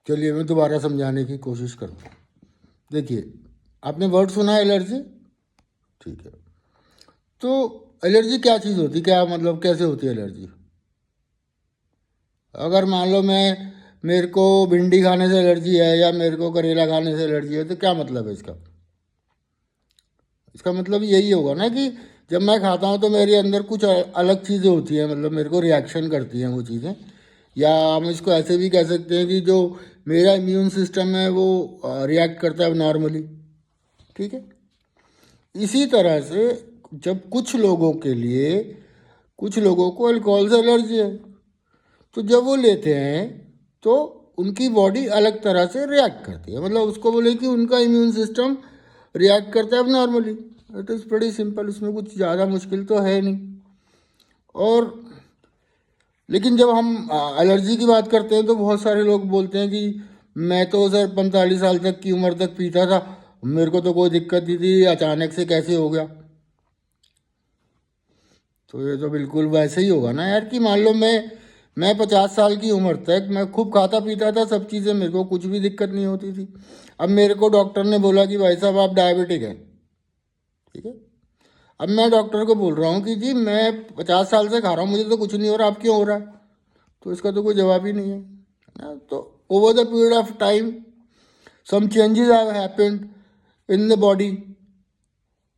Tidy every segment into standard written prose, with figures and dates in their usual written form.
चलिए मैं दोबारा समझाने की कोशिश करता हूँ। देखिए, आपने वर्ड सुना है एलर्जी? ठीक है, तो एलर्जी क्या चीज़ होती है, क्या मतलब कैसे होती है एलर्जी? अगर मान लो मेरे को भिंडी खाने से एलर्जी है या मेरे को करेला खाने से एलर्जी है, तो क्या मतलब है इसका? इसका मतलब यही होगा ना कि जब मैं खाता हूँ तो मेरे अंदर कुछ अलग चीज़ें होती हैं, मतलब मेरे को रिएक्शन करती हैं वो चीज़ें। या हम इसको ऐसे भी कह सकते हैं कि जो मेरा इम्यून सिस्टम है वो रिएक्ट करता है नॉर्मली। ठीक है, इसी तरह से जब कुछ लोगों को अल्कोहल से एलर्जी है, तो जब वो लेते हैं तो उनकी बॉडी अलग तरह से रिएक्ट करती है, मतलब उसको बोले कि उनका इम्यून सिस्टम रिएक्ट करता है normally. It is very simple, इसमें कुछ ज़्यादा मुश्किल तो है नहीं। और लेकिन जब हम एलर्जी की बात करते हैं तो बहुत सारे लोग बोलते हैं कि मैं तो सर 45 साल तक की उम्र तक पीता था, मेरे को तो कोई दिक्कत नहीं थी, अचानक से कैसे हो गया? तो ये तो बिल्कुल वैसे ही होगा ना यार कि मान लो मैं 50 साल की उम्र तक मैं खूब खाता पीता था सब चीज़ें, मेरे को कुछ भी दिक्कत नहीं होती थी। अब मेरे को डॉक्टर ने बोला कि भाई साहब आप डायबिटिक हैं। ठीक है, अब मैं डॉक्टर को बोल रहा हूँ कि जी मैं 50 साल से खा रहा हूँ, मुझे तो कुछ नहीं हो रहा, आप क्यों हो रहा है? तो इसका तो कोई जवाब ही नहीं है ना। तो over the period of time some changes have happened in the body,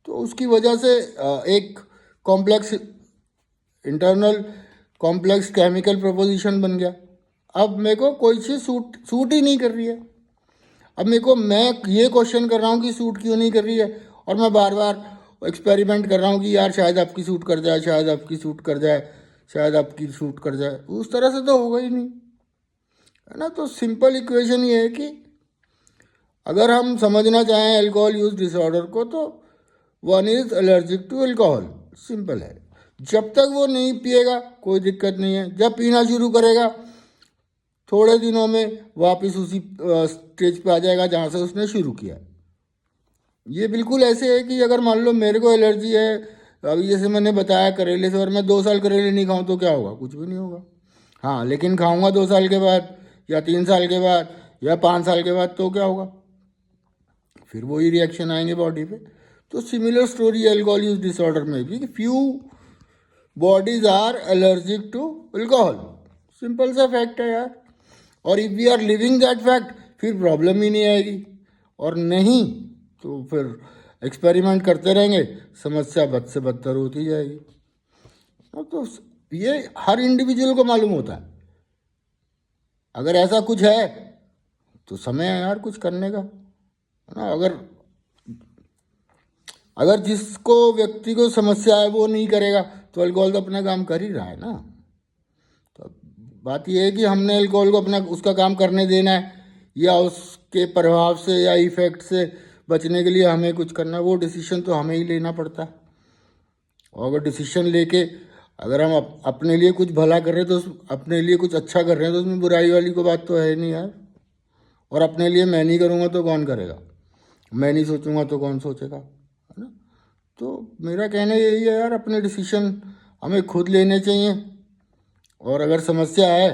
तो उसकी वजह से एक complex internal complex chemical proposition बन गया। अब मेरे को कोई चीज़ सूट ही नहीं कर रही है। अब मैं ये क्वेश्चन कर रहा हूँ कि सूट क्यों नहीं कर रही है, और मैं बार बार एक्सपेरिमेंट कर रहा हूँ कि यार शायद आपकी सूट कर जाए, शायद आपकी सूट कर जाए, शायद आपकी सूट कर जाए। उस तरह से तो होगा ही नहीं, है ना। तो सिंपल इक्वेशन ये है कि अगर हम समझना चाहें अल्कोहल यूज डिसऑर्डर को, तो one is allergic to alcohol, simple है। जब तक वो नहीं पिएगा कोई दिक्कत नहीं है, जब पीना शुरू करेगा थोड़े दिनों में वापस उसी स्टेज पे आ जाएगा जहाँ से उसने शुरू किया। ये बिल्कुल ऐसे है कि अगर मान लो मेरे को एलर्जी है, अभी जैसे मैंने बताया करेले से, और मैं 2 साल करेले नहीं खाऊं तो क्या होगा? कुछ भी नहीं होगा। हाँ, लेकिन खाऊंगा 2 साल के बाद या 3 साल के बाद या 5 साल के बाद तो क्या होगा? फिर वही रिएक्शन आएंगे बॉडी पे। तो similar story alcohol use disorder में भी, few bodies are allergic to alcohol, simple सा फैक्ट है यार। और if we are living that fact फिर प्रॉब्लम ही नहीं आएगी, और नहीं तो फिर एक्सपेरिमेंट करते रहेंगे, समस्या बद से बदतर होती जाएगी। तो ये हर इंडिविजुअल को मालूम होता है। अगर ऐसा कुछ है तो समय है यार कुछ करने का, है ना। अगर जिसको व्यक्ति को समस्या है वो नहीं करेगा तो अल्कोहल तो अपना काम कर ही रहा है ना। तो बात यह है कि हमने अल्कोहल को अपना उसका काम करने देना है, या उसके प्रभाव से या इफेक्ट से बचने के लिए हमें कुछ करना है। वो डिसीजन तो हमें ही लेना पड़ता है। और अगर डिसीजन लेके अगर हम अपने लिए कुछ भला कर रहे हैं तो अपने लिए कुछ अच्छा कर रहे हैं तो उसमें बुराई वाली कोई बात तो है नहीं यार। और अपने लिए मैं नहीं करूँगा तो कौन करेगा? मैं नहीं सोचूंगा तो कौन सोचेगा, है ना। तो मेरा कहना यही है यार, अपने डिसीजन हमें खुद लेने चाहिए। और अगर समस्या है